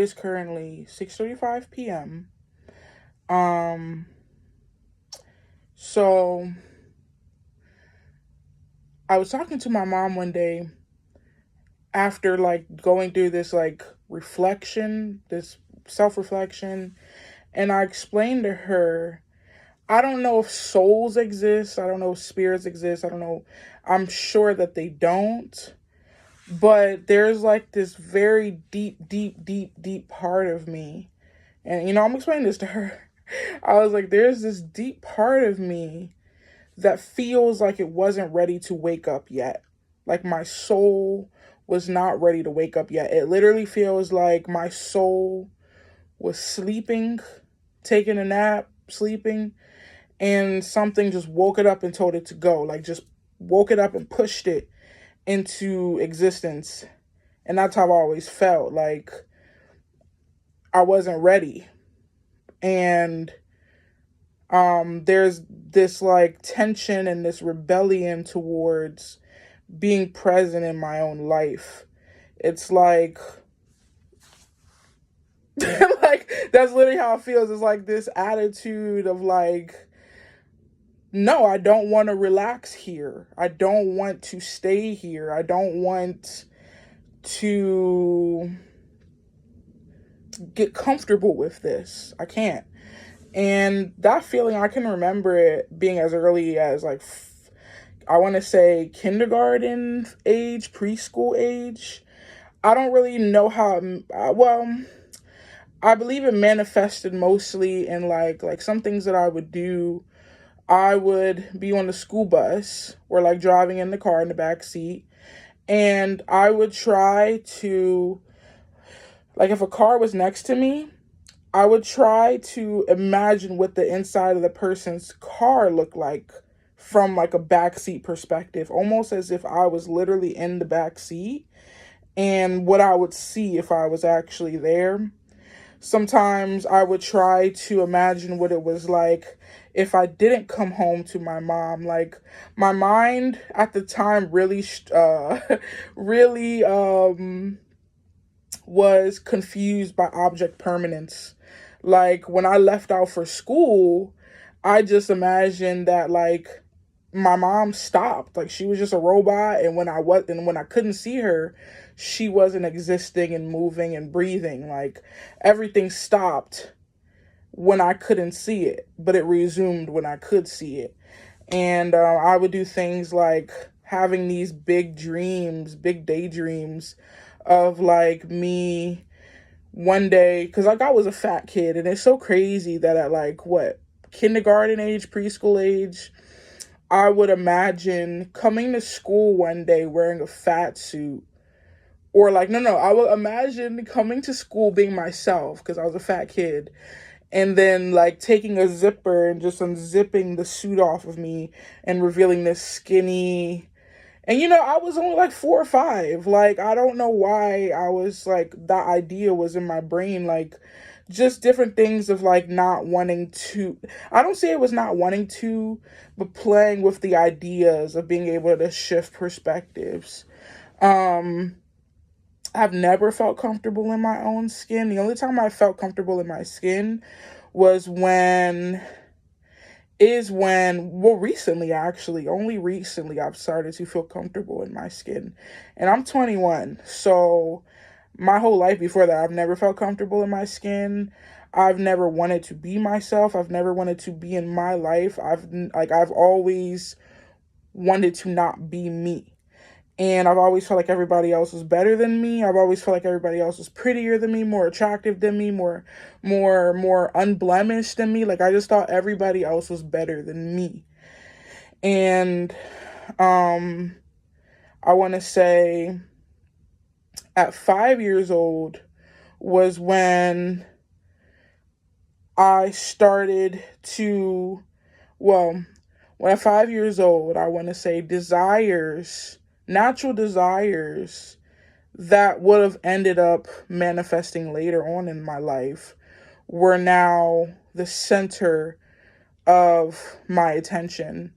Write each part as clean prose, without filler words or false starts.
It's currently 6:35 p.m. Um, so I was talking to my mom one day after like going through this like reflection, this self-reflection, and I explained to her, I don't know if souls exist, I don't know if spirits exist, I don't know. I'm sure that they don't, but there's like this very deep part of me. And I'm explaining this to her. I was like, there's this deep part of me that feels like it wasn't ready to wake up yet. Like my soul was not ready to wake up yet. It literally feels like my soul was sleeping, taking a nap, sleeping, and something just woke it up and told it to go. Like just woke it up and pushed it into existence. And that's how I always felt. Like I wasn't ready. And there's this like tension and this rebellion towards being present in my own life. It's like like that's literally how it feels. It's like this attitude of like, no, I don't want to relax here. I don't want to stay here. I don't want to get comfortable with this. I can't. And that feeling, I can remember it being as early as like I want to say kindergarten age, preschool age. I don't really know how. Well, I believe it manifested mostly in like some things that I would do. I would be on the school bus or like driving in the car in the back seat, and I would try to, like, if a car was next to me, I would try to imagine what the inside of the person's car looked like from like a backseat perspective, almost as if I was literally in the back seat and what I would see if I was actually there. Sometimes I would try to imagine what it was like if I didn't come home to my mom. Like my mind at the time really really was confused by object permanence. Like when I left out for school, I just imagined that like my mom stopped. Like she was just a robot, and when I couldn't see her, she wasn't existing and moving and breathing. Like everything stopped when I couldn't see it, but it resumed when I could see it. And I would do things like having these big dreams, big daydreams of like me one day, because like I was a fat kid, and it's so crazy that at like what, kindergarten age, preschool age, I would imagine coming to school one day wearing a fat suit. Or like, no, I would imagine coming to school being myself because I was a fat kid, and then like taking a zipper and just unzipping the suit off of me and revealing this skinny. And I was only like 4 or 5. Like I don't know why I was like, that idea was in my brain. Like just different things of like not wanting to, I don't say it was not wanting to, but playing with the ideas of being able to shift perspectives. um I've never felt comfortable in my own skin. The only time I felt comfortable in my skin was well, recently, actually, only recently, I've started to feel comfortable in my skin. And I'm 21. So my whole life before that, I've never felt comfortable in my skin. I've never wanted to be myself. I've never wanted to be in my life. I've always wanted to not be me. And I've always felt like everybody else was better than me. I've always felt like everybody else was prettier than me, more attractive than me, more unblemished than me. Like I just thought everybody else was better than me. And um I want to say at 5 years old was when I started to, well, when at 5 years old, I want to say desires, natural desires that would have ended up manifesting later on in my life were now the center of my attention.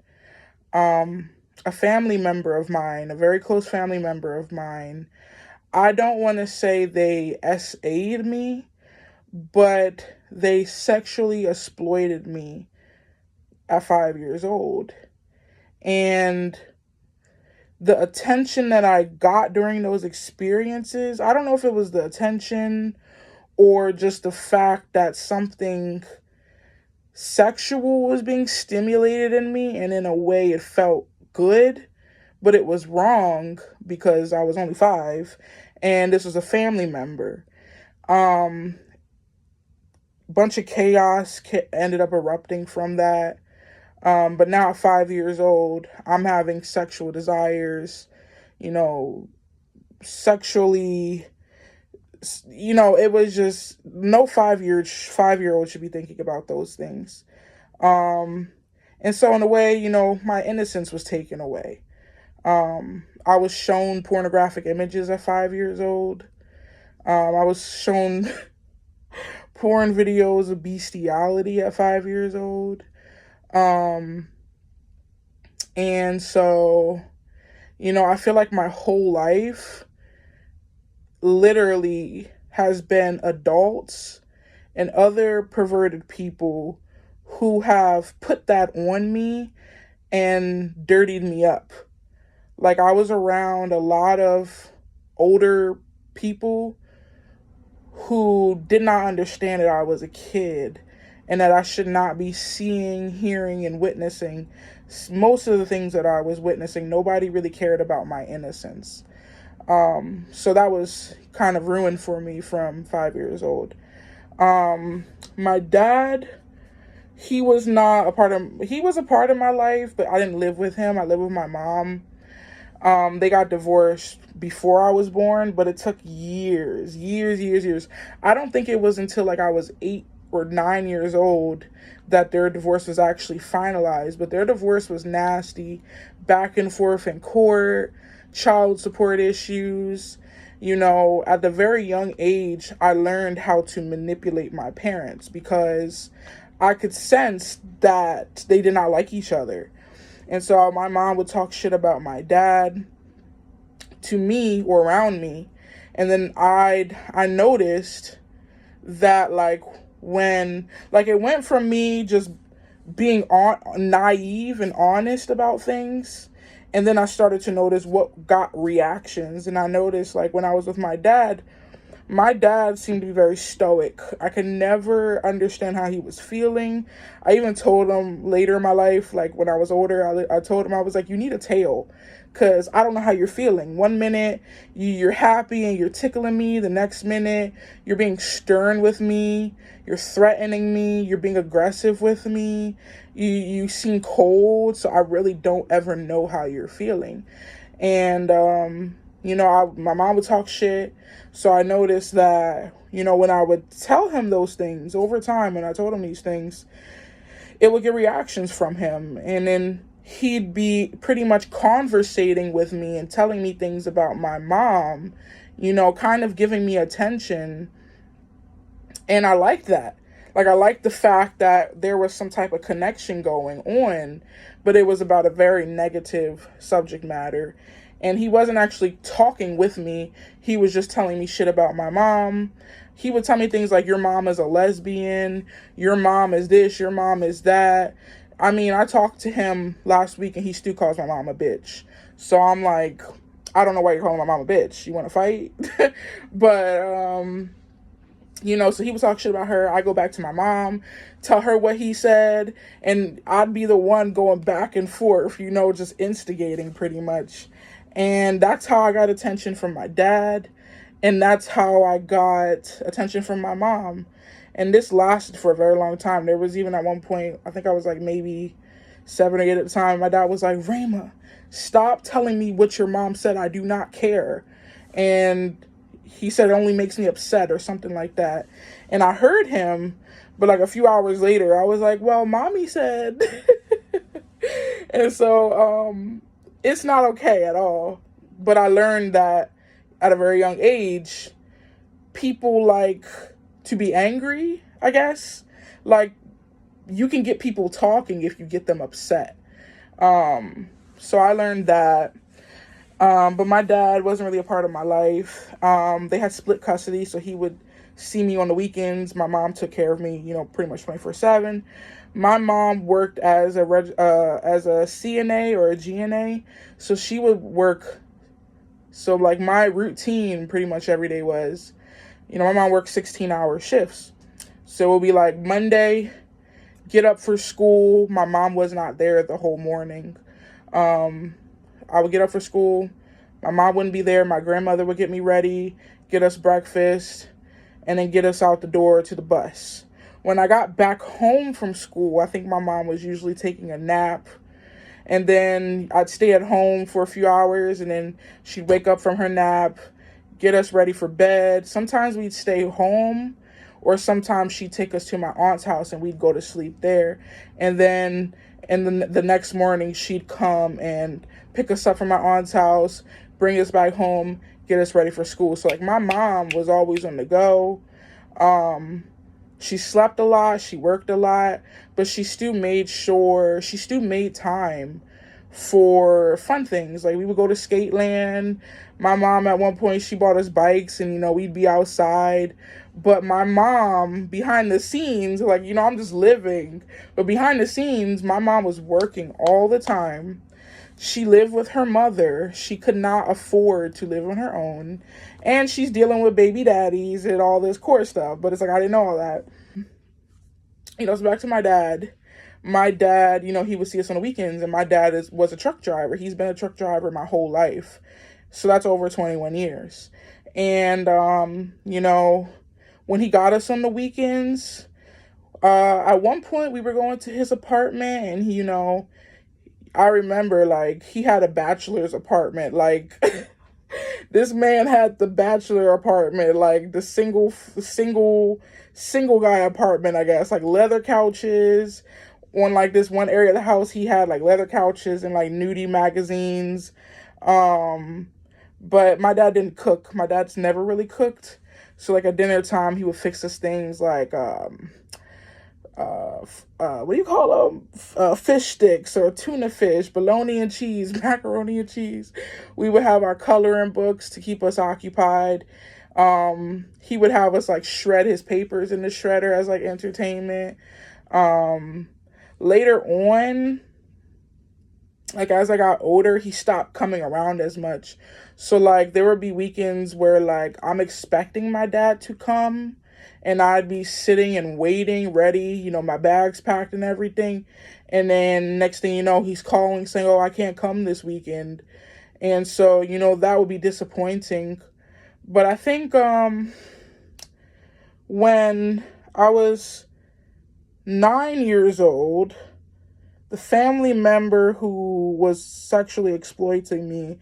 A family member of mine, a very close family member of mine, I don't want to say they SA'd me, but they sexually exploited me at 5 years old. And the attention that I got during those experiences, I don't know if it was the attention or just the fact that something sexual was being stimulated in me, and in a way it felt good, but it was wrong because I was only 5 and this was a family member. Um, Bunch of chaos ended up erupting from that. But now at 5 years old, I'm having sexual desires, you know, sexually, it was just no 5 year old should be thinking about those things. Um, and so in a way, my innocence was taken away. I was shown pornographic images at 5 years old. I was shown porn videos of bestiality at 5 years old. Um, and so, I feel like my whole life literally has been adults and other perverted people who have put that on me and dirtied me up. Like, I was around a lot of older people who did not understand that I was a kid and that I should not be seeing, hearing, and witnessing most of the things that I was witnessing. Nobody really cared about my innocence. So that was kind of ruined for me from 5 years old. My dad, he was a part of my life, but I didn't live with him. I lived with my mom. They got divorced before I was born, but it took years. I don't think it was until like I was 8 or 9 years old that their divorce was actually finalized, but their divorce was nasty, back and forth in court, child support issues. At the very young age, I learned how to manipulate my parents because I could sense that they did not like each other. And so my mom would talk shit about my dad to me or around me. And then I noticed that it went from me just being naive and honest about things. And then I started to notice what got reactions. And I noticed when I was with my dad seemed to be very stoic. I could never understand how he was feeling. I even told him later in my life, when I was older, I told him, I was like, you need a tail, because I don't know how you're feeling. One minute you're happy and you're tickling me. The next minute you're being stern with me. You're threatening me. You're being aggressive with me. You seem cold. So I really don't ever know how you're feeling. And, my mom would talk shit. So I noticed that, when I would tell him those things over time, when I told him these things, it would get reactions from him. And then he'd be pretty much conversating with me and telling me things about my mom, kind of giving me attention. And I liked that. I liked the fact that there was some type of connection going on, but it was about a very negative subject matter. And he wasn't actually talking with me. He was just telling me shit about my mom. He would tell me things like, your mom is a lesbian, your mom is this, your mom is that. I mean, I talked to him last week and he still calls my mom a bitch. So I'm like, I don't know why you're calling my mom a bitch. You want to fight? But, so he was talking shit about her. I go back to my mom, tell her what he said, and I'd be the one going back and forth, just instigating pretty much. And that's how I got attention from my dad. And that's how I got attention from my mom. And this lasted for a very long time. There was even at one point, I think I was maybe 7 or 8 at the time, my dad was like, Rayma, stop telling me what your mom said. I do not care. And he said it only makes me upset or something like that. And I heard him, but a few hours later, I was like, well, mommy said. And so, it's not okay at all. But I learned that at a very young age, people like to be angry, I guess. You can get people talking if you get them upset. So I learned that. But my dad wasn't really a part of my life. They had split custody, so he would see me on the weekends. My mom took care of me, pretty much 24/7. My mom worked as as a CNA or a GNA, so she would work. So like my routine pretty much every day was, my mom worked 16-hour shifts. So it would be like Monday, get up for school. My mom was not there the whole morning. Um, I would get up for school. My mom wouldn't be there. My grandmother would get me ready, get us breakfast, and then get us out the door to the bus. When I got back home from school, I think my mom was usually taking a nap. And then I'd stay at home for a few hours, and then she'd wake up from her nap, get us ready for bed. Sometimes we'd stay home, or sometimes she'd take us to my aunt's house and we'd go to sleep there. And then the next morning she'd come and pick us up from my aunt's house, bring us back home, get us ready for school. So like my mom was always on the go. Um, she slept a lot, she worked a lot, but she still made time for fun things. Like we would go to Skateland. My mom at one point she bought us bikes, and we'd be outside. But my mom behind the scenes, like, I'm just living, but behind the scenes my mom was working all the time. She lived with her mother. She could not afford to live on her own. And she's dealing with baby daddies and all this core stuff. But it's like, I didn't know all that. So back to my dad. My dad, he would see us on the weekends, and my dad was a truck driver. He's been a truck driver my whole life. So that's over 21 years. And, when he got us on the weekends, at one point we were going to his apartment, and I remember like he had a bachelor's apartment. Like this man had the bachelor apartment, like the single guy apartment, I guess, like leather couches. On like this one area of the house, he had like leather couches and like nudie magazines. Um, but my dad didn't cook. My dad's never really cooked. So like at dinner time, he would fix us things like what do you call them? Fish sticks or tuna fish, bologna and cheese, macaroni and cheese. We would have our coloring books to keep us occupied. He would have us like shred his papers in the shredder as like entertainment. Um, Later on, like as I got older, he stopped coming around as much. So like there would be weekends where like I'm expecting my dad to come, and I'd be sitting and waiting, ready, my bags packed and everything. And then next thing you know, he's calling saying, "Oh, I can't come this weekend." And so, that would be disappointing. But I think when I was 9 years old, the family member who was sexually exploiting me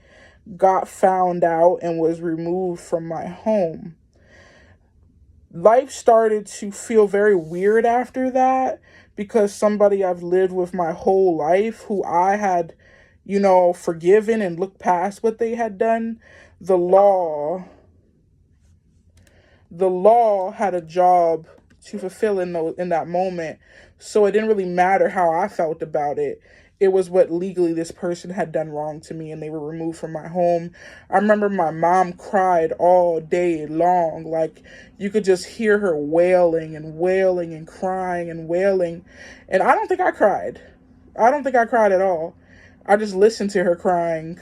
got found out and was removed from my home. Life started to feel very weird after that, because somebody I've lived with my whole life, who I had, forgiven and looked past what they had done, the law, the law had a job to fulfill in that moment. So it didn't really matter how I felt about it. It was what legally this person had done wrong to me, and they were removed from my home. I remember my mom cried all day long. Like you could just hear her wailing and wailing and crying and wailing. And I don't think I cried. I don't think I cried at all. I just listened to her crying,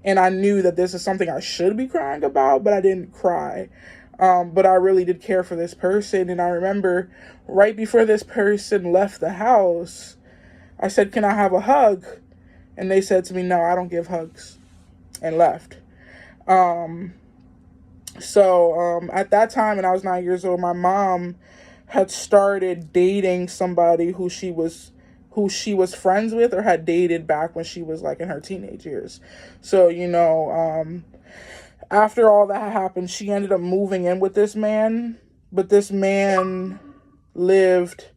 and I knew that this is something I should be crying about, but I didn't cry. But I really did care for this person. And I remember right before this person left the house, I said, "Can I have a hug?" And they said to me, "No, I don't give hugs," and left. Um, so at that time, when I was 9 years old, my mom had started dating somebody who she was friends with or had dated back when she was like in her teenage years. So, after all that happened, she ended up moving in with this man, but this man lived,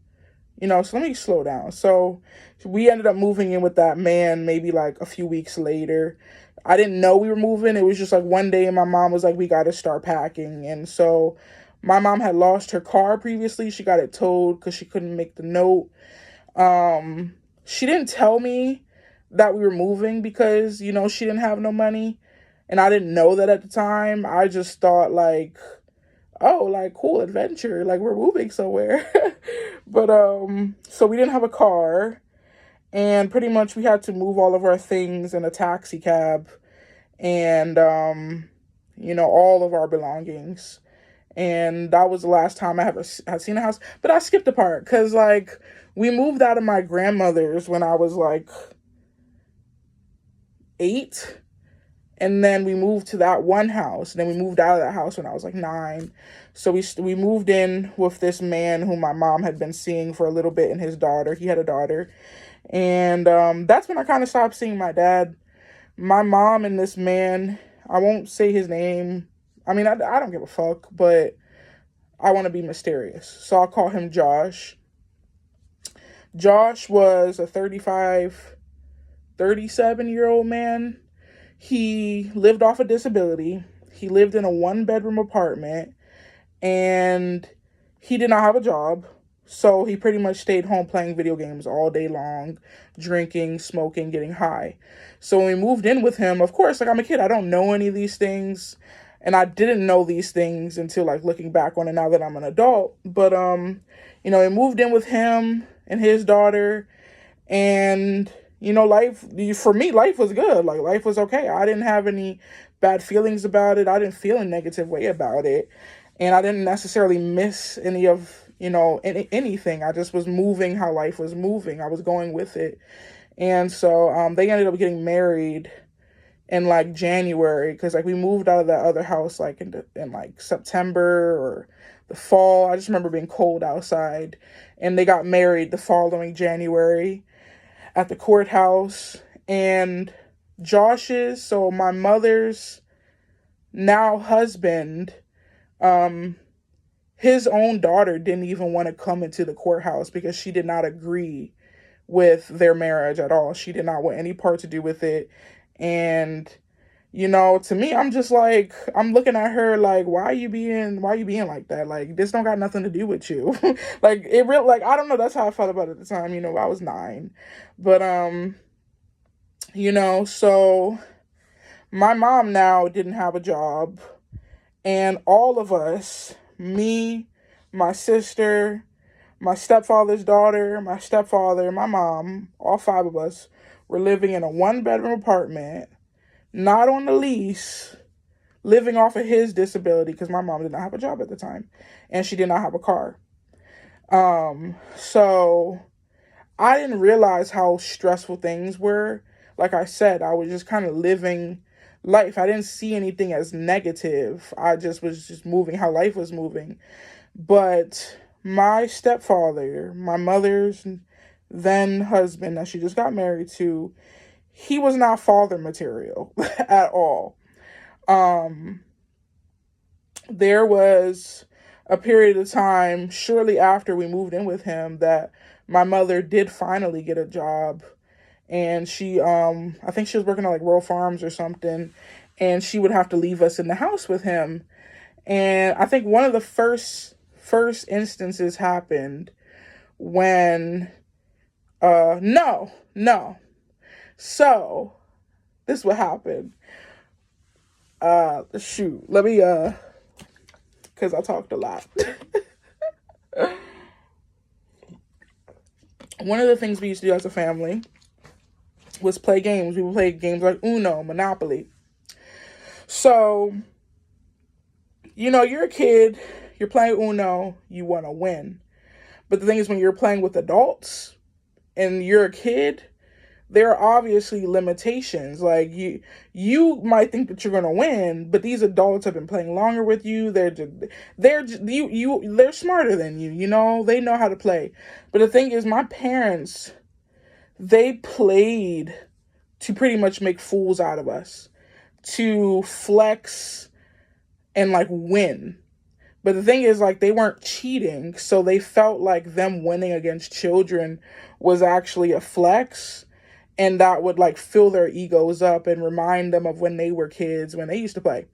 so let me slow down. So we ended up moving in with that man maybe like a few weeks later. I didn't know we were moving. It was just like one day, and my mom was like, "We got to start packing." And so my mom had lost her car previously. She got it towed because she couldn't make the note. She didn't tell me that we were moving because, you know, she didn't have no money. And I didn't know that at the time. I just thought like, oh, like cool adventure, like we're moving somewhere. But so we didn't have a car, and pretty much we had to move all of our things in a taxi cab, and you know, all of our belongings. And that was the last time I ever had seen a house. But I skipped a part because like we moved out of my grandmother's when I was like 8, and then we moved to that one house, and then we moved out of that house when I was like 9. So we moved in with this man whom my mom had been seeing for a little bit, and his daughter. He had a daughter. And that's when I kind of stopped seeing my dad. My mom and this man, I won't say his name. I mean, I don't give a fuck, but I want to be mysterious. So I'll call him Josh. Josh was a 35, 37-year-old man. He lived off a disability. He lived in a 1-bedroom apartment, and he did not have a job. So he pretty much stayed home playing video games all day long, drinking, smoking, getting high. So when we moved in with him, of course, like I'm a kid, I don't know any of these things. And I didn't know these things until like looking back on it now that I'm an adult. But you know, we moved in with him and his daughter, and you know, life for me, life was good. Like life was okay. I didn't have any bad feelings about it. I didn't feel a negative way about it. And I didn't necessarily miss any of, you know, anything. I just was moving how life was moving. I was going with it. And so they ended up getting married in like January, because like we moved out of that other house like in like September or the fall. I just remember being cold outside, and they got married the following January at the courthouse. And so my mother's now husband, his own daughter didn't even want to come into the courthouse because she did not agree with their marriage at all. She did not want any part to do with it. And, you know, to me, I'm just like, I'm looking at her like, why are you being like that? Like, this don't got nothing to do with you. Like, I don't know. That's how I felt about it at the time. You know, I was 9. But, you know, so my mom now didn't have a job, and all of us, me, my sister, my stepfather's daughter, my stepfather, my mom, all 5 of us were living in a 1-bedroom apartment, not on the lease, living off of his disability because my mom did not have a job at the time, and she did not have a car. So I didn't realize how stressful things were. Like I said, I was just kind of living life. I didn't see anything as negative. I just was just moving how life was moving. But my stepfather, my mother's then husband that she just got married to, he was not father material at all. There was a period of time shortly after we moved in with him that my mother did finally get a job, and she I think she was working at like Rural Farms or something, and she would have to leave us in the house with him. And I think one of the first instances happened when no. So this is what happened. Shoot, let me because I talked a lot. One of the things we used to do as a family was play games. We would play games like Uno, Monopoly. So, you know, you're a kid, you're playing Uno, you want to win. But the thing is, when you're playing with adults and you're a kid, there are obviously limitations. Like you might think that you're gonna win, but these adults have been playing longer with you. They're smarter than you. You know, they know how to play. But the thing is, my parents, they played to pretty much make fools out of us, to flex and like win. But the thing is, like, they weren't cheating, so they felt like them winning against children was actually a flex, and that would like fill their egos up and remind them of when they were kids, when they used to play.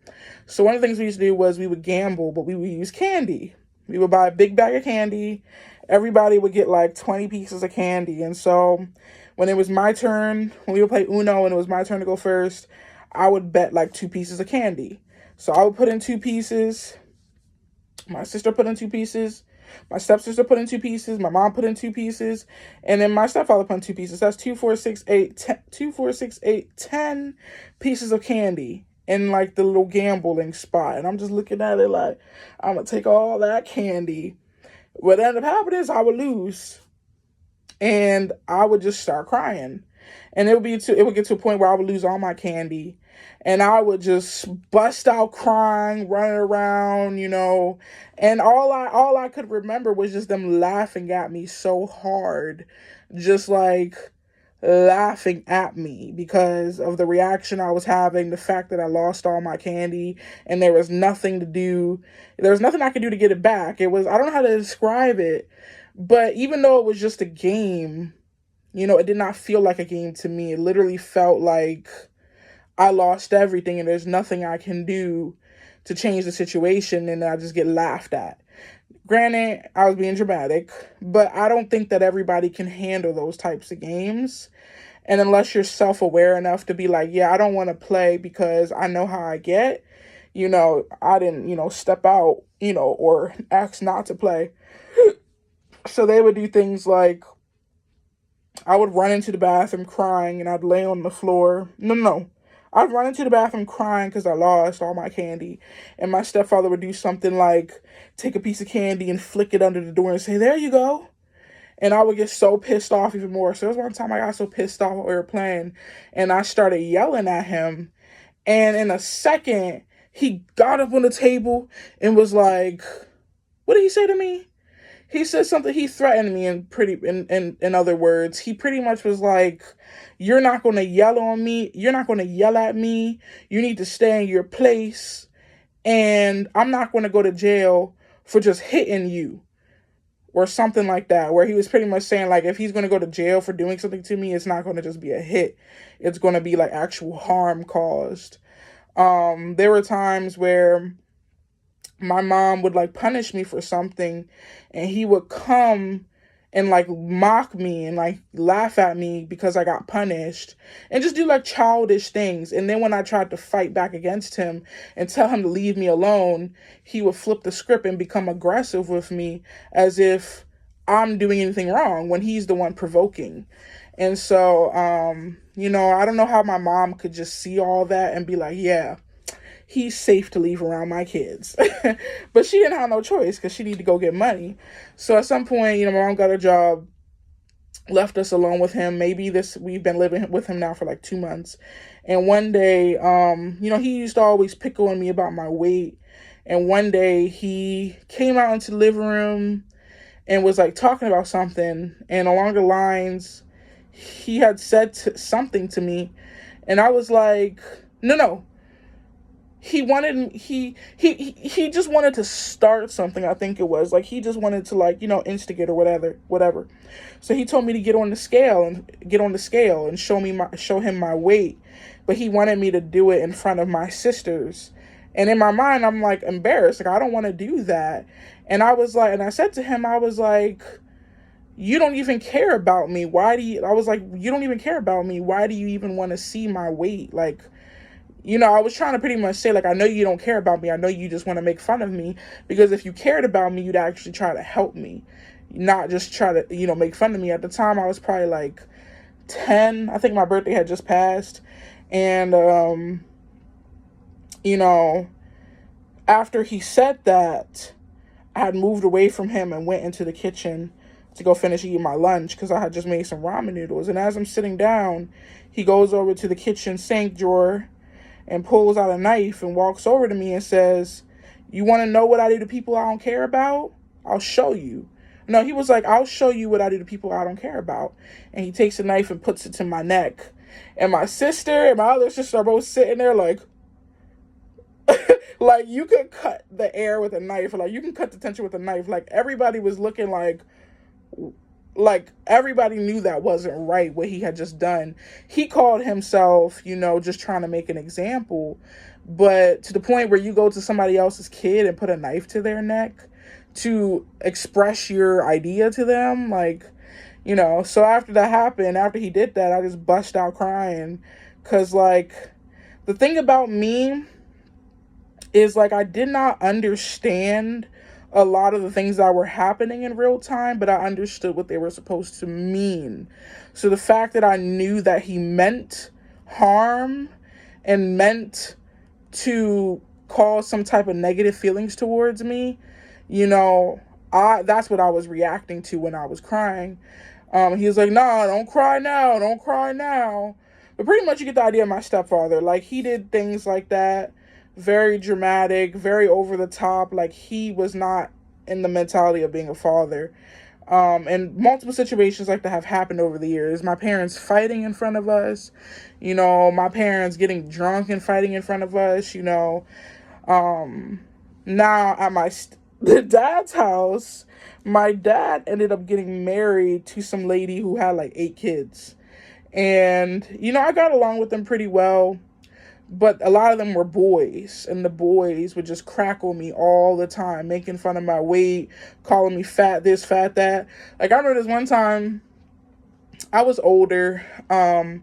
So one of the things we used to do was we would gamble, but we would use candy. We would buy a big bag of candy. Everybody would get like 20 pieces of candy. And so when it was my turn, when we would play Uno and it was my turn to go first, I would bet like 2 pieces of candy. So I would put in 2 pieces. My sister put in 2 pieces. My stepsister put in 2 pieces. My mom put in 2 pieces. And then my stepfather put in 2 pieces. That's 2, 4, 6, 8, 10, 2, 4, 6, 8, 10 pieces of candy in like the little gambling spot. And I'm just looking at it like, I'm going to take all that candy. What ended up happening is I would lose. And I would just start crying. And it would get to a point where I would lose all my candy. And I would just bust out crying, running around, and all I could remember was just them laughing at me so hard, just like laughing at me because of the reaction I was having, the fact that I lost all my candy and there was nothing to do. There was nothing I could do to get it back. I don't know how to describe it, but even though it was just a game, it did not feel like a game to me. It literally felt like I lost everything and there's nothing I can do to change the situation, and I just get laughed at. Granted, I was being dramatic, but I don't think that everybody can handle those types of games. And unless you're self-aware enough to be like, yeah, I don't want to play because I know how I get, I didn't, step out, or ask not to play. So they would do things like I would run into the bathroom crying and I'd lay on the floor. No. I'd run into the bathroom crying because I lost all my candy. And my stepfather would do something like take a piece of candy and flick it under the door and say, there you go. And I would get so pissed off even more. So there was one time I got so pissed off while we were playing and I started yelling at him. And in a second, he got up on the table and was like, what did he say to me? He said something, he threatened me in other words. He pretty much was like, you're not going to yell on me. You're not going to yell at me. You need to stay in your place. And I'm not going to go to jail for just hitting you or something like that, where he was pretty much saying like, if he's going to go to jail for doing something to me, it's not going to just be a hit. It's going to be like actual harm caused. There were times where my mom would like punish me for something and he would come and like mock me and like laugh at me because I got punished and just do like childish things. And then when I tried to fight back against him and tell him to leave me alone, he would flip the script and become aggressive with me as if I'm doing anything wrong when he's the one provoking. And so, I don't know how my mom could just see all that and be like, yeah, he's safe to leave around my kids. But she didn't have no choice because she needed to go get money. So at some point, my mom got a job, left us alone with him. We've been living with him now for like 2 months. And one day, he used to always pick on me about my weight. And one day he came out into the living room and was like talking about something. And along the lines, he had said something to me. And I was like, no. He just wanted to start something. I think it was like he just wanted to like instigate or whatever. So he told me to get on the scale and show him my weight, but he wanted me to do it in front of my sisters. And in my mind, I'm like embarrassed. Like I don't want to do that. And I said to him, I was like, you don't even care about me. You don't even care about me. Why do you even want to see my weight? Like, I was trying to pretty much say, like, I know you don't care about me. I know you just want to make fun of me. Because if you cared about me, you'd actually try to help me. Not just try to, make fun of me. At the time, I was probably like 10. I think my birthday had just passed. And, after he said that, I had moved away from him and went into the kitchen to go finish eating my lunch because I had just made some ramen noodles. And as I'm sitting down, he goes over to the kitchen sink drawer and pulls out a knife and walks over to me and says, you want to know what I do to people I don't care about? I'll show you. No, he was like, I'll show you what I do to people I don't care about. And he takes a knife and puts it to my neck. And my sister and my other sister are both sitting there like, like you could cut the air with a knife. Like you can cut the tension with a knife. Like everybody was looking like everybody knew that wasn't right, what he had just done. He called himself, just trying to make an example. But to the point where you go to somebody else's kid and put a knife to their neck to express your idea to them. Like, so after that happened, after he did that, I just bust out crying. Because, like, the thing about me is, like, I did not understand a lot of the things that were happening in real time, but I understood what they were supposed to mean. So the fact that I knew that he meant harm and meant to cause some type of negative feelings towards me, that's what I was reacting to when I was crying. He was like, "Nah, don't cry now, don't cry now." But pretty much you get the idea of my stepfather. Like, he did things like that, very dramatic, very over the top. Like, he was not in the mentality of being a father. And multiple situations like that have happened over the years. My parents fighting in front of us, my parents getting drunk and fighting in front of us, now at the dad's house, my dad ended up getting married to some lady who had like 8 kids. And, I got along with them pretty well, but a lot of them were boys, and the boys would just crackle me all the time, making fun of my weight, calling me fat this, fat that. Like, I remember this one time, I was older. I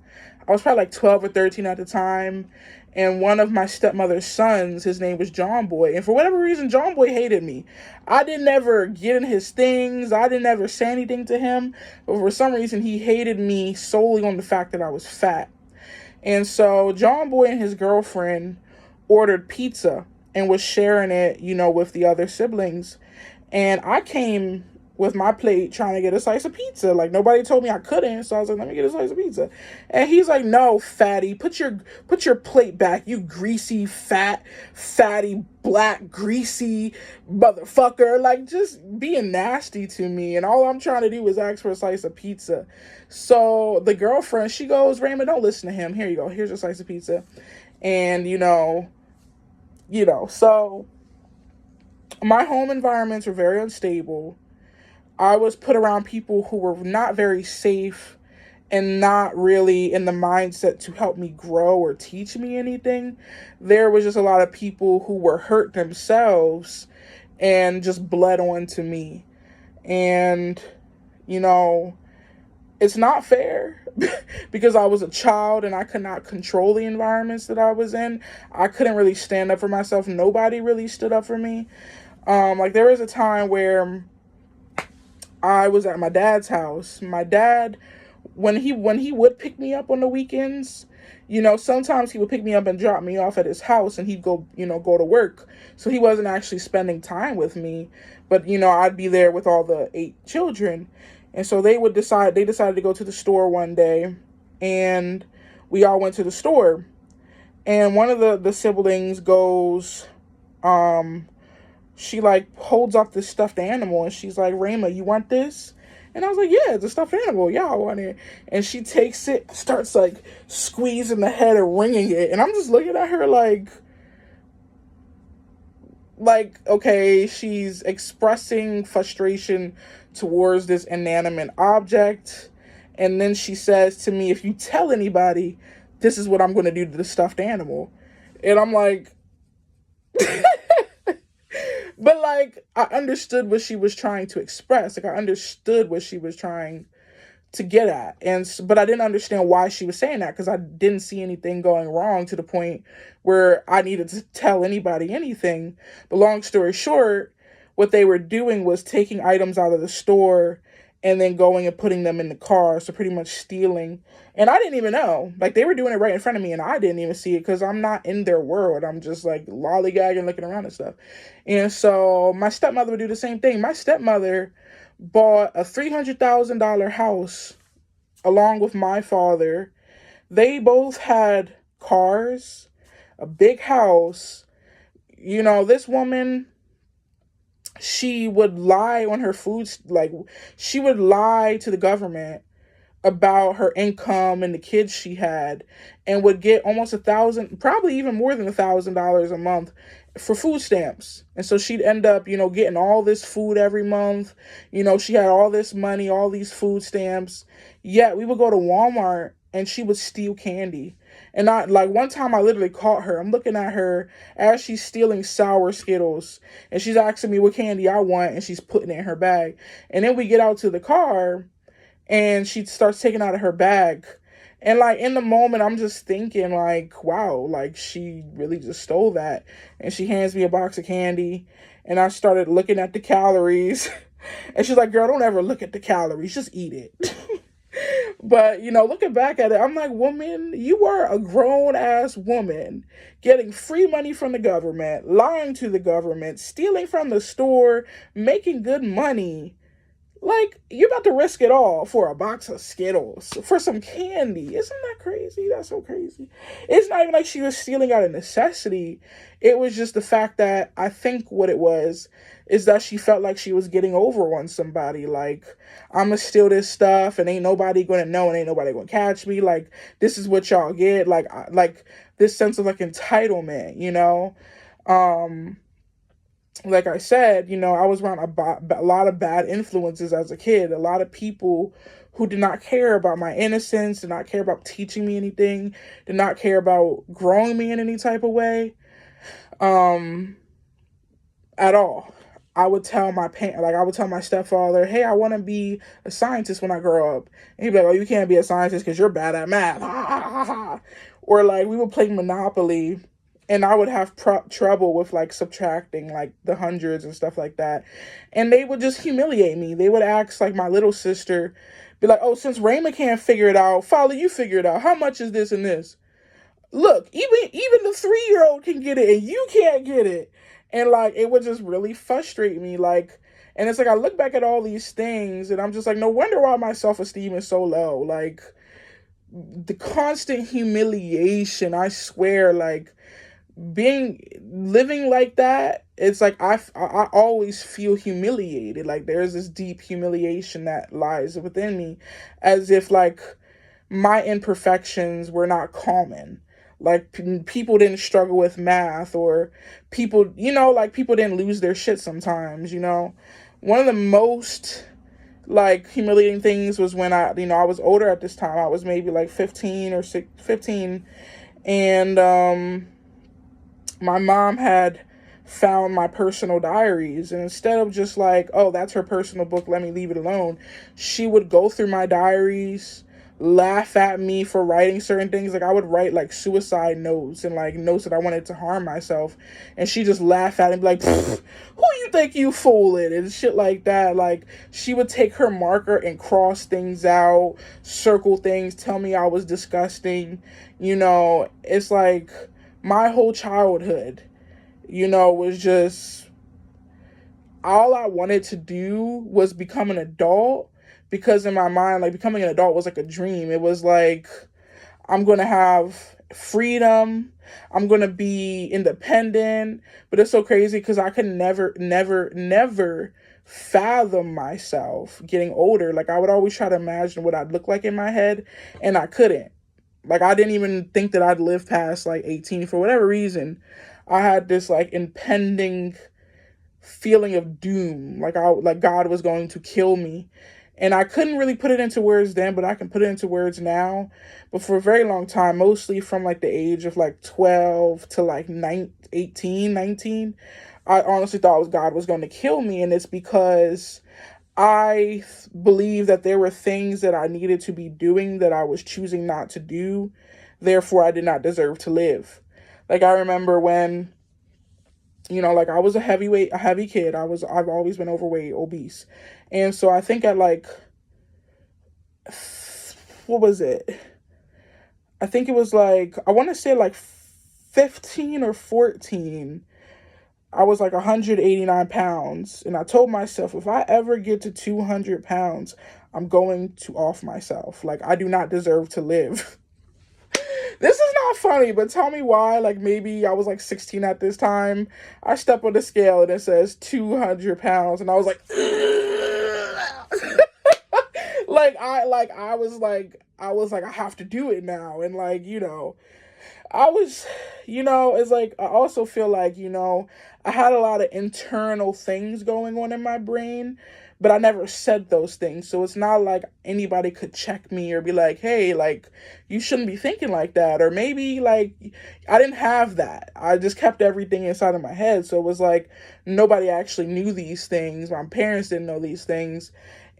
was probably like 12 or 13 at the time. And one of my stepmother's sons, his name was John Boy. And for whatever reason, John Boy hated me. I didn't ever get in his things. I didn't ever say anything to him. But for some reason, he hated me solely on the fact that I was fat. And so John Boy and his girlfriend ordered pizza and was sharing it, with the other siblings. And I came with my plate trying to get a slice of pizza. Like, nobody told me I couldn't, so I was like, let me get a slice of pizza. And he's like, "No, fatty, put your plate back, you greasy, fatty, black, greasy motherfucker." Like, just being nasty to me. And all I'm trying to do is ask for a slice of pizza. So the girlfriend, she goes, "Raymond, don't listen to him. Here you go. Here's a slice of pizza." And, so my home environments were very unstable. I was put around people who were not very safe and not really in the mindset to help me grow or teach me anything. There was just a lot of people who were hurt themselves and just bled onto me. And, it's not fair because I was a child and I could not control the environments that I was in. I couldn't really stand up for myself. Nobody really stood up for me. Like, there was a time where I was at my dad's house. My dad, when he would pick me up on the weekends, sometimes he would pick me up and drop me off at his house, and he'd go to work. So he wasn't actually spending time with me, but I'd be there with all the 8 children. And so they decided to go to the store one day, and we all went to the store. And one of the siblings goes, she like holds up this stuffed animal, and she's like, "Rayma, you want this?" And I was like, "Yeah, it's a stuffed animal. Yeah, I want it." And she takes it, starts like squeezing the head and wringing it. And I'm just looking at her like, okay, she's expressing frustration towards this inanimate object. And then she says to me, "If you tell anybody, this is what I'm going to do to the stuffed animal." And I'm like, but like, I understood what she was trying to express. Like, I understood what she was trying to get at. But I didn't understand why she was saying that, because I didn't see anything going wrong to the point where I needed to tell anybody anything. But long story short, what they were doing was taking items out of the store and then going and putting them in the car. So pretty much stealing. And I didn't even know. Like, they were doing it right in front of me, and I didn't even see it because I'm not in their world. I'm just like lollygagging, looking around and stuff. And so my stepmother would do the same thing. My stepmother bought a $300,000 house along with my father. They both had cars, a big house. This woman, she would lie on her food, like, she would lie to the government about her income and the kids she had, and would get almost $1,000, probably even more than $1,000 a month for food stamps. And so she'd end up, getting all this food every month. She had all this money, all these food stamps. Yet we would go to Walmart and she would steal candy. And I like one time I literally caught her. I'm looking at her as she's stealing sour Skittles, and she's asking me what candy I want, and she's putting it in her bag. And then we get out to the car, and she starts taking out of her bag. And like in the moment, I'm just thinking like, wow, like she really just stole that. And she hands me a box of candy, and I started looking at the calories. And she's like, girl, don't ever look at the calories, just eat it. But, looking back at it, I'm like, woman, you are a grown ass woman getting free money from the government, lying to the government, stealing from the store, making good money. Like, you're about to risk it all for a box of Skittles, for some candy. Isn't that crazy? That's so crazy. It's not even like she was stealing out of necessity. It was just the fact that I think what it was is that she felt like she was getting over on somebody. Like, I'm going to steal this stuff and ain't nobody going to know and ain't nobody going to catch me. Like, this is what y'all get. Like this sense of like entitlement. Like I said, I was around a lot of bad influences as a kid, a lot of people who did not care about my innocence, did not care about teaching me anything, did not care about growing me in any type of way, at all. I would tell I would tell my stepfather, hey, I want to be a scientist when I grow up. And he'd be like, oh, you can't be a scientist because you're bad at math. Or like we would play Monopoly, and I would have trouble with like subtracting like the hundreds and stuff like that. And they would just humiliate me. They would ask like my little sister, be like, oh, since Raymond can't figure it out, Folly, you figure it out. How much is this and this? Look, even the 3-year-old can get it and you can't get it. And like it would just really frustrate me. Like, and it's like I look back at all these things and I'm just like, no wonder why my self-esteem is so low. Like the constant humiliation, I swear, like living like that, it's like I always feel humiliated. Like there's this deep humiliation that lies within me, as if like my imperfections were not common. Like people didn't struggle with math, or people, like people didn't lose their shit sometimes. One of the most like humiliating things was when I was older at this time. I was maybe like 15, and my mom had found my personal diaries, and instead of just like, oh, that's her personal book, let me leave it alone, she would go through my diaries, laugh at me for writing certain things. Like I would write like suicide notes and like notes that I wanted to harm myself, and she just laugh at it and be like, who you think you fooling, and shit like that. Like she would take her marker and cross things out, circle things, tell me I was disgusting. It's like my whole childhood, was just, all I wanted to do was become an adult, because in my mind, like becoming an adult was like a dream. It was like, I'm going to have freedom. I'm going to be independent. But it's so crazy because I could never fathom myself getting older. Like I would always try to imagine what I'd look like in my head, and I couldn't. Like I didn't even think that I'd live past like 18 for whatever reason. I had this like impending feeling of doom, like God was going to kill me. And I couldn't really put it into words then, but I can put it into words now. But for a very long time, mostly from like the age of like 12 to like 18, 19, I honestly thought God was going to kill me. And it's because I believe that there were things that I needed to be doing that I was choosing not to do. Therefore, I did not deserve to live. Like I remember when, like I was a heavy kid. I've always been overweight, obese. And so I think at like, what was it? I think it was like, I want to say like 15 or 14. I was like 189 pounds. And I told myself, if I ever get to 200 pounds, I'm going to off myself. Like, I do not deserve to live. This is not funny, but tell me why. Like, maybe I was like 16 at this time. I step on the scale and it says 200 pounds. And I was like, I was like, I have to do it now. And like, I was, it's like, I also feel like, I had a lot of internal things going on in my brain, but I never said those things. So it's not like anybody could check me or be like, hey, like, you shouldn't be thinking like that. Or maybe, like, I didn't have that. I just kept everything inside of my head. So it was like nobody actually knew these things. My parents didn't know these things.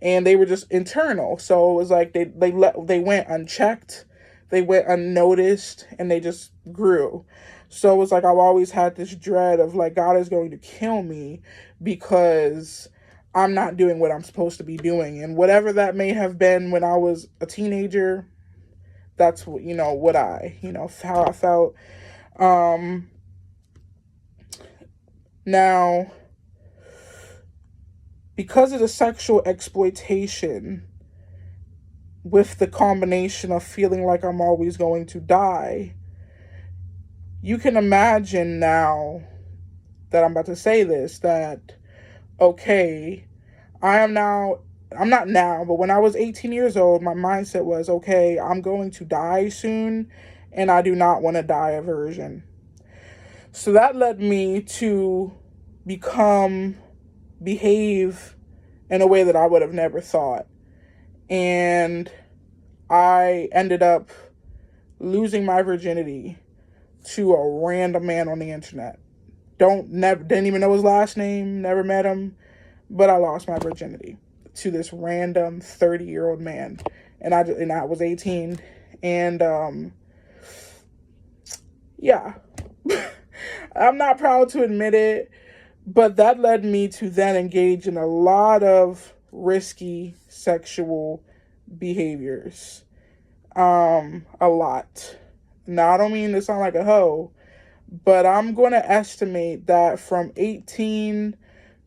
And they were just internal. So it was like they went unchecked, they went unnoticed, and they just grew. So it was like I've always had this dread of like God is going to kill me because I'm not doing what I'm supposed to be doing. And whatever that may have been when I was a teenager, that's what, how I felt. Now, because of the sexual exploitation with the combination of feeling like I'm always going to die, you can imagine now that I'm about to say this, that, okay, I'm not now, but when I was 18 years old, my mindset was, okay, I'm going to die soon, and I do not want to die a virgin. So that led me to behave in a way that I would have never thought. And I ended up losing my virginity to a random man on the internet. Didn't even know his last name, never met him, but I lost my virginity to this random 30-year-old man, and I was 18, and yeah, I'm not proud to admit it, but that led me to then engage in a lot of risky sexual behaviors. A lot. Now, I don't mean to sound like a hoe, but I'm going to estimate that from 18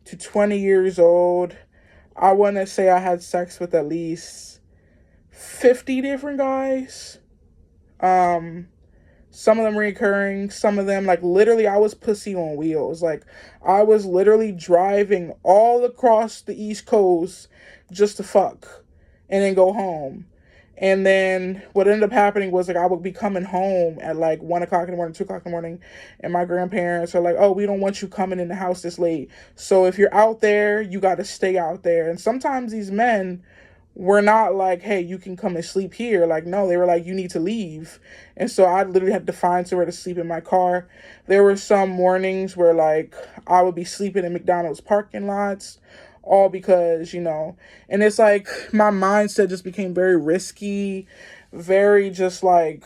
to 20 years old, I want to say I had sex with at least 50 different guys. Some of them recurring, some of them, like, literally, I was pussy on wheels. Like, I was literally driving all across the East Coast just to fuck and then go home. And then what ended up happening was, like, I would be coming home at like 1 o'clock in the morning, 2 o'clock in the morning, and my grandparents are like, oh, we don't want you coming in the house this late. So if you're out there, you got to stay out there. And sometimes these men were not like, hey, you can come and sleep here. Like, no, they were like, you need to leave. And so I literally had to find somewhere to sleep in my car. There were some mornings where, like, I would be sleeping in McDonald's parking lots, all because, and it's like my mindset just became very risky, very just like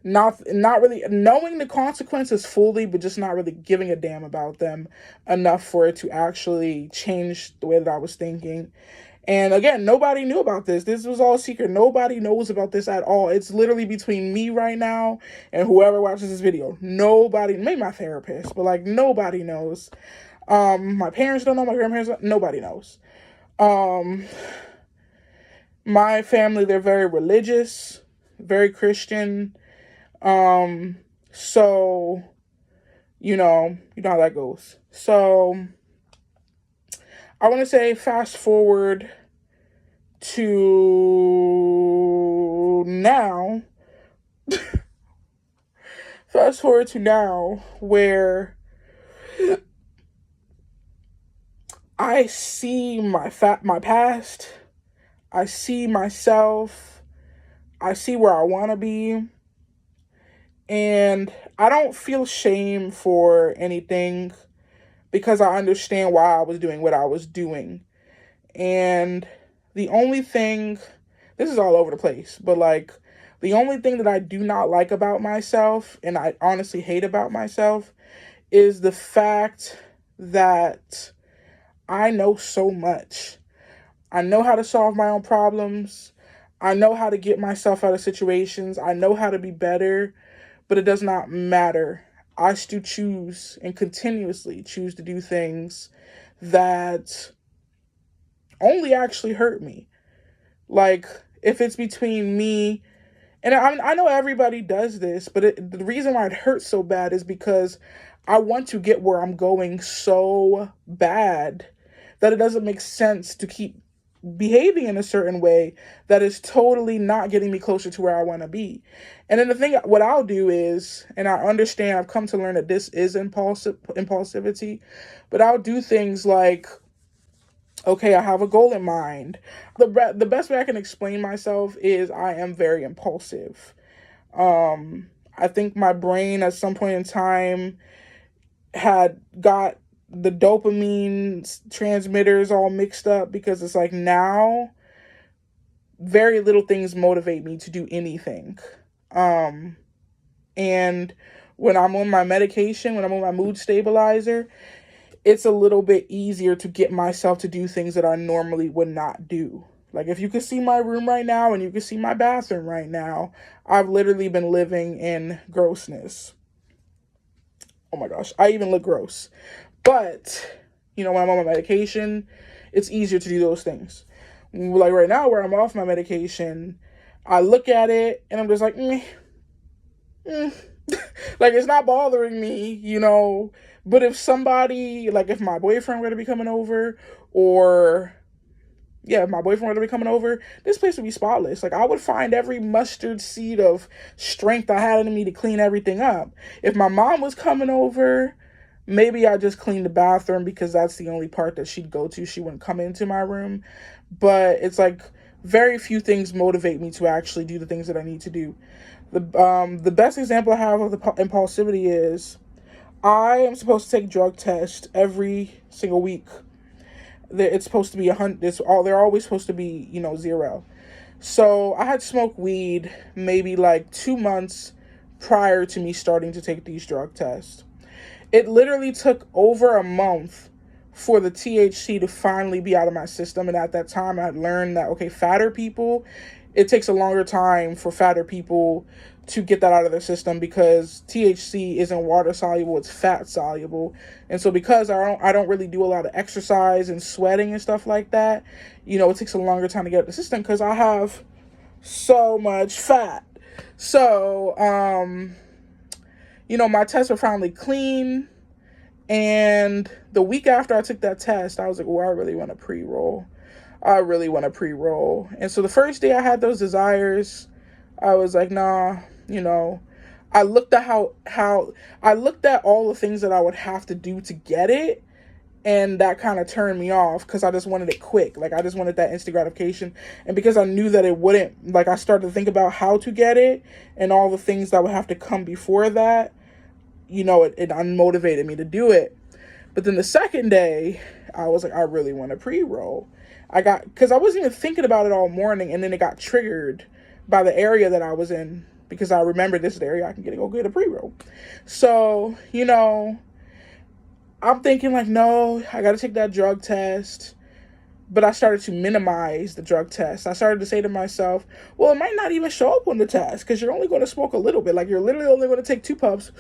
not really knowing the consequences fully, but just not really giving a damn about them enough for it to actually change the way that I was thinking. And again, nobody knew about this. This was all secret. Nobody knows about this at all. It's literally between me right now and whoever watches this video. Nobody, maybe my therapist, but like nobody knows. My parents don't know, my grandparents don't, nobody knows. My family, they're very religious, very Christian. So, you know how that goes. So, I want to say fast forward to now. Fast forward to now, where I see my past. I see myself. I see where I want to be. And I don't feel shame for anything because I understand why I was doing what I was doing. And the only thing, this is all over the place, but like the only thing that I do not like about myself, and I honestly hate about myself, is the fact that I know so much. I know how to solve my own problems. I know how to get myself out of situations. I know how to be better, but it does not matter. I still choose and continuously choose to do things that only actually hurt me. Like, if it's between me, and I know everybody does this, but the reason why it hurts so bad is because I want to get where I'm going so bad that it doesn't make sense to keep behaving in a certain way that is totally not getting me closer to where I want to be. And then the thing, what I'll do is, and I understand, I've come to learn that this is impulsivity, but I'll do things like, okay, I have a goal in mind. The best way I can explain myself is I am very impulsive. I think my brain at some point in time had got the dopamine transmitters all mixed up, because it's like now very little things motivate me to do anything. And when I'm on my medication, when I'm on my mood stabilizer, it's a little bit easier to get myself to do things that I normally would not do. Like, if you could see my room right now and you could see my bathroom right now, I've literally been living in grossness. Oh my gosh, I even look gross. But, when I'm on my medication, it's easier to do those things. Like right now, where I'm off my medication, I look at it and I'm just like, like, it's not bothering me, But if somebody, like if my boyfriend were to be coming over, or if my boyfriend were to be coming over, this place would be spotless. Like, I would find every mustard seed of strength I had in me to clean everything up. If my mom was coming over, maybe I just clean the bathroom, because that's the only part that she'd go to. She wouldn't come into my room. But it's like very few things motivate me to actually do the things that I need to do. The best example I have of the impulsivity is, I am supposed to take drug tests every single week. It's supposed to be 100. They're always supposed to be 0. So I had smoked weed maybe like 2 months prior to me starting to take these drug tests. It literally took over a month for the THC to finally be out of my system. And at that time, I had learned that, okay, fatter people, it takes a longer time for fatter people to get that out of their system, because THC isn't water soluble, it's fat soluble. And so because I don't really do a lot of exercise and sweating and stuff like that, it takes a longer time to get out of the system because I have so much fat. So, my tests were finally clean. And the week after I took that test, I was like, I really want to pre-roll. And so the first day I had those desires, I was like, nah, I looked at I looked at all the things that I would have to do to get it. And that kind of turned me off, because I just wanted it quick. Like, I just wanted that instant gratification. And because I knew that it wouldn't, like, I started to think about how to get it and all the things that would have to come before that. It unmotivated me to do it. But then the second day, I was like, I really want to pre-roll. Because I wasn't even thinking about it all morning, and then it got triggered by the area that I was in, because I remember this is the area I can go get a pre-roll. So, I'm thinking like, no, I got to take that drug test. But I started to minimize the drug test. I started to say to myself, well, it might not even show up on the test, because you're only going to smoke a little bit. Like, you're literally only going to take 2 puffs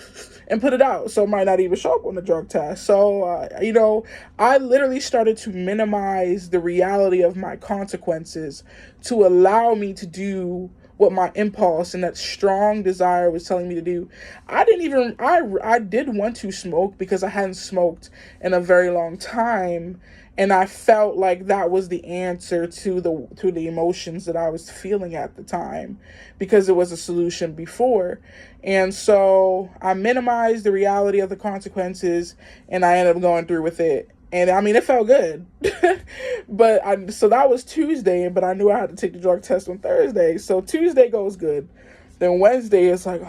and put it out. So it might not even show up on the drug test. So, I literally started to minimize the reality of my consequences to allow me to do what my impulse and that strong desire was telling me to do. I did want to smoke, because I hadn't smoked in a very long time. And I felt like that was the answer to the emotions that I was feeling at the time, because it was a solution before. And so I minimized the reality of the consequences, and I ended up going through with it. And I mean, it felt good. So that was Tuesday, but I knew I had to take the drug test on Thursday. So Tuesday goes good. Then Wednesday is like,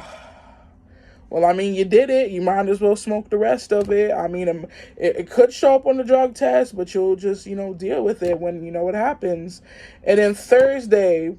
well, I mean, you did it. You might as well smoke the rest of it. I mean, it could show up on the drug test, but you'll just, deal with it when it happens. And then Thursday,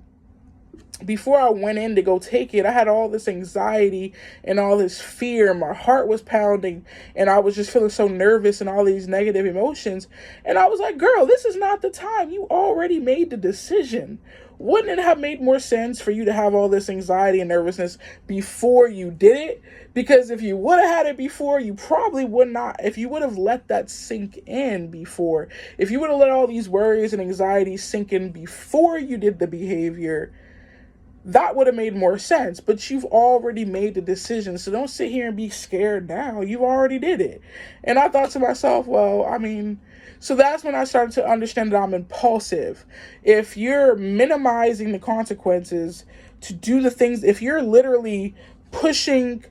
before I went in to go take it, I had all this anxiety and all this fear. My heart was pounding, and I was just feeling so nervous and all these negative emotions. And I was like, girl, this is not the time. You already made the decision. Wouldn't it have made more sense for you to have all this anxiety and nervousness before you did it? Because if you would have had it before, you probably would not. If you would have let that sink in before, if you would have let all these worries and anxieties sink in before you did the behavior, that would have made more sense. But you've already made the decision. So don't sit here and be scared now. You already did it. And I thought to myself, well, I mean, So that's when I started to understand that I'm impulsive. If you're minimizing the consequences to do the things, if you're literally pushing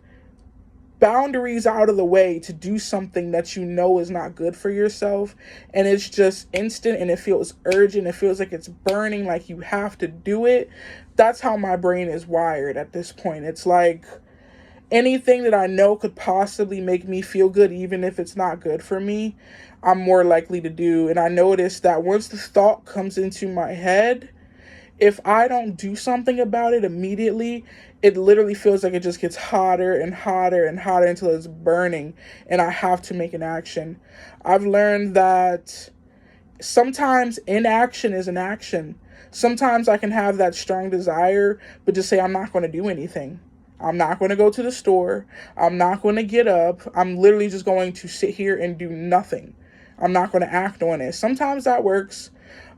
boundaries out of the way to do something that you know is not good for yourself, and it's just instant and it feels urgent, it feels like it's burning, like you have to do it, that's how my brain is wired at this point. It's like anything that I know could possibly make me feel good, even if it's not good for me, I'm more likely to do. And I noticed that once the thought comes into my head, if I don't do something about it immediately, it literally feels like it just gets hotter and hotter and hotter until it's burning, and I have to make an action. I've learned that sometimes inaction is an action. Sometimes I can have that strong desire, but just say, I'm not going to do anything. I'm not going to go to the store. I'm not going to get up. I'm literally just going to sit here and do nothing. I'm not going to act on it. Sometimes that works.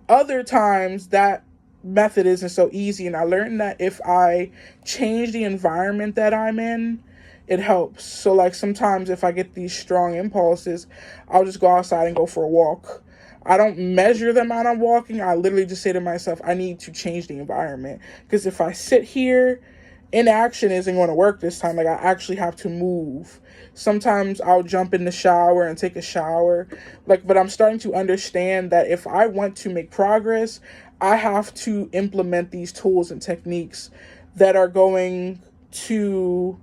Other times that method isn't so easy. And I learned that if I change the environment that I'm in, it helps. So like sometimes if I get these strong impulses, I'll just go outside and go for a walk. I don't measure the amount I'm walking. I literally just say to myself, I need to change the environment. Because if I sit here, inaction isn't going to work this time. Like I actually have to move. Sometimes I'll jump in the shower and take a shower. Like, but I'm starting to understand that if I want to make progress, I have to implement these tools and techniques that are going to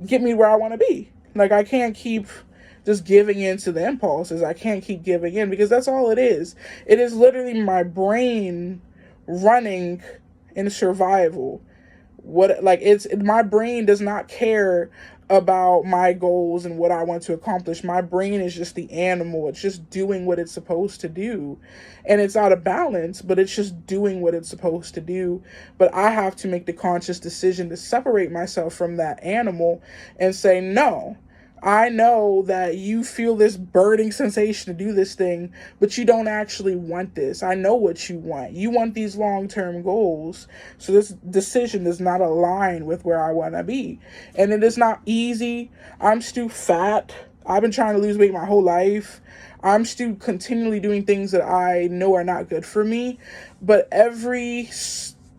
get me where I want to be. Like I can't keep just giving in to the impulses. I can't keep giving in because that's all it is. It is literally my brain running in survival. What, like, it's my brain does not care about my goals and what I want to accomplish. My brain is just the animal. It's just doing what it's supposed to do. And it's out of balance, but it's just doing what it's supposed to do. But I have to make the conscious decision to separate myself from that animal and say, no, I know that you feel this burning sensation to do this thing, but you don't actually want this. I know what you want. You want these long-term goals. So this decision does not align with where I want to be. And it is not easy. I'm still fat. I've been trying to lose weight my whole life. I'm still continually doing things that I know are not good for me. But every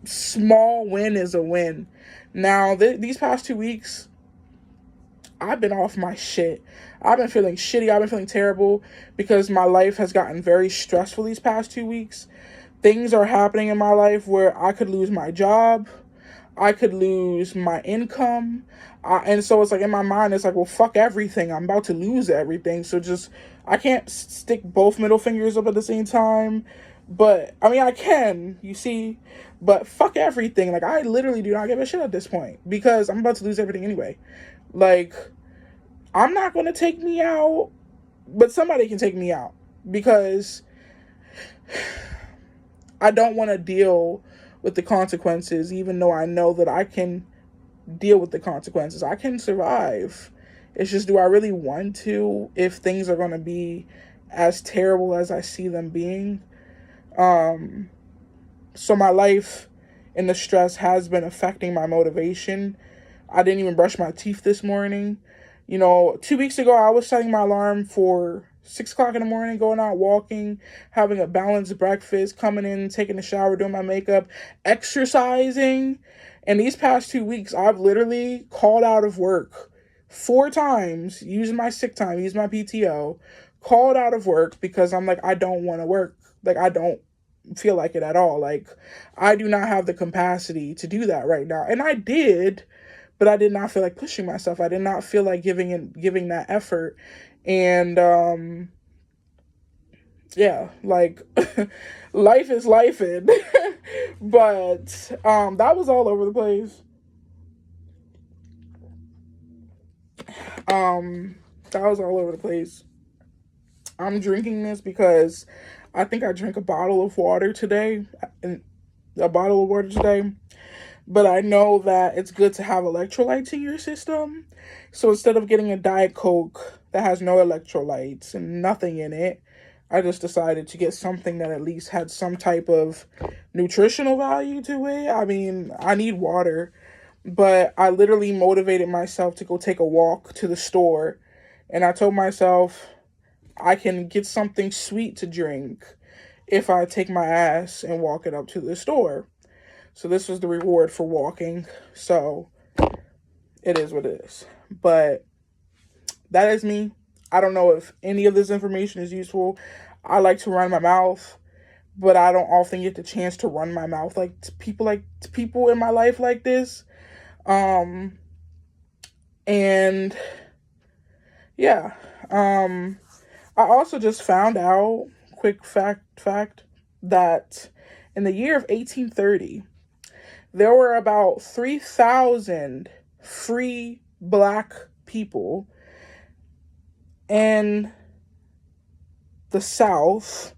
small win is a win. Now, these past 2 weeks, I've been off my shit. I've been feeling shitty. I've been feeling terrible because my life has gotten very stressful these past 2 weeks. Things are happening in my life where I could lose my job. I could lose my income. And so it's like in my mind, it's like, well, fuck everything. I'm about to lose everything. So just, I can't stick both middle fingers up at the same time. But, I mean, I can, you see. But fuck everything. Like, I literally do not give a shit at this point because I'm about to lose everything anyway. Like, I'm not going to take me out, but somebody can take me out because I don't want to deal with the consequences, even though I know that I can deal with the consequences. I can survive. It's just, do I really want to if things are going to be as terrible as I see them being? So my life and the stress has been affecting my motivation. I didn't even brush my teeth this morning. 2 weeks ago, I was setting my alarm for 6 o'clock in the morning, going out walking, having a balanced breakfast, coming in, taking a shower, doing my makeup, exercising. And these past 2 weeks, I've literally called out of work 4 times, using my sick time, using my PTO, called out of work because I'm like, I don't want to work. Like, I don't feel like it at all. Like, I do not have the capacity to do that right now. And I did, but I did not feel like pushing myself. I did not feel like giving that effort. And yeah, like life is lifing. But that was all over the place. That was all over the place. I'm drinking this because I think I drank a bottle of water today. But I know that it's good to have electrolytes in your system. So instead of getting a Diet Coke that has no electrolytes and nothing in it, I just decided to get something that at least had some type of nutritional value to it. I mean, I need water, but I literally motivated myself to go take a walk to the store. And I told myself, I can get something sweet to drink if I take my ass and walk it up to the store. So this was the reward for walking. So it is what it is. But that is me. I don't know if any of this information is useful. I like to run my mouth, but I don't often get the chance to run my mouth like people in my life like this. And yeah. I also just found out, quick fact, that in the year of 1830, there were about 3,000 free black people in the South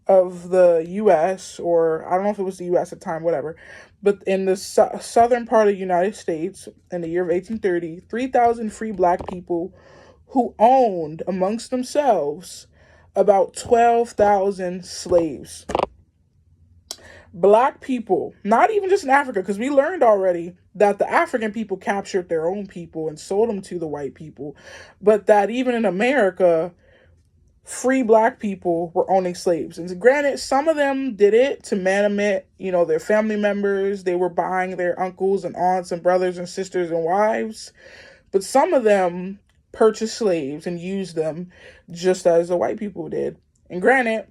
of the U.S., or I don't know if it was the U.S. at the time, whatever, but in the southern part of the United States in the year of 1830, 3,000 free black people who owned amongst themselves about 12,000 slaves. Black people, not even just in Africa, because we learned already that the African people captured their own people and sold them to the white people, but that even in America, free black people were owning slaves. And granted, some of them did it to manumit, their family members. They were buying their uncles and aunts and brothers and sisters and wives. But some of them purchased slaves and used them just as the white people did. And granted,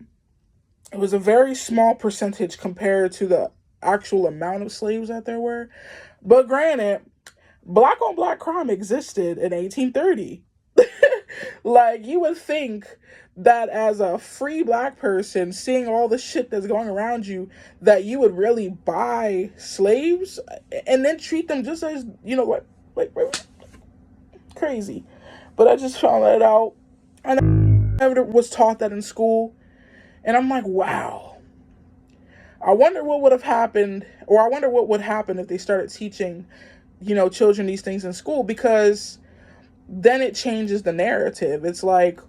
it was a very small percentage compared to the actual amount of slaves that there were. But granted, black on black crime existed in 1830. Like, you would think that as a free black person, seeing all the shit that's going around you, that you would really buy slaves and then treat them just as, wait, crazy. But I just found that out. I never was taught that in school. And I'm like, wow. I wonder what would have happened, or I wonder what would happen if they started teaching, children these things in school, because then it changes the narrative. It's like,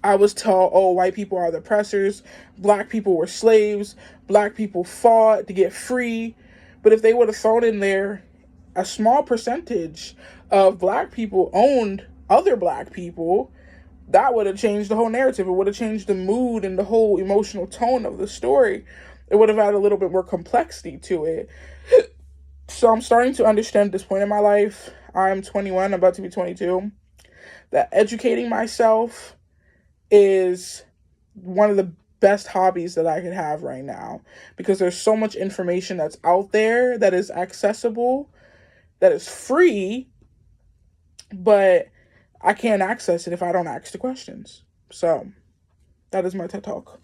I was taught, oh, white people are the oppressors, black people were slaves, black people fought to get free. But if they would have thrown in there a small percentage of black people owned other black people, that would have changed the whole narrative. It would have changed the mood and the whole emotional tone of the story. It would have had a little bit more complexity to it. So I'm starting to understand at this point in my life, I'm 21, I'm about to be 22, that educating myself is one of the best hobbies that I could have right now, because there's so much information that's out there that is accessible, that is free, but I can't access it if I don't ask the questions. So that is my TED Talk.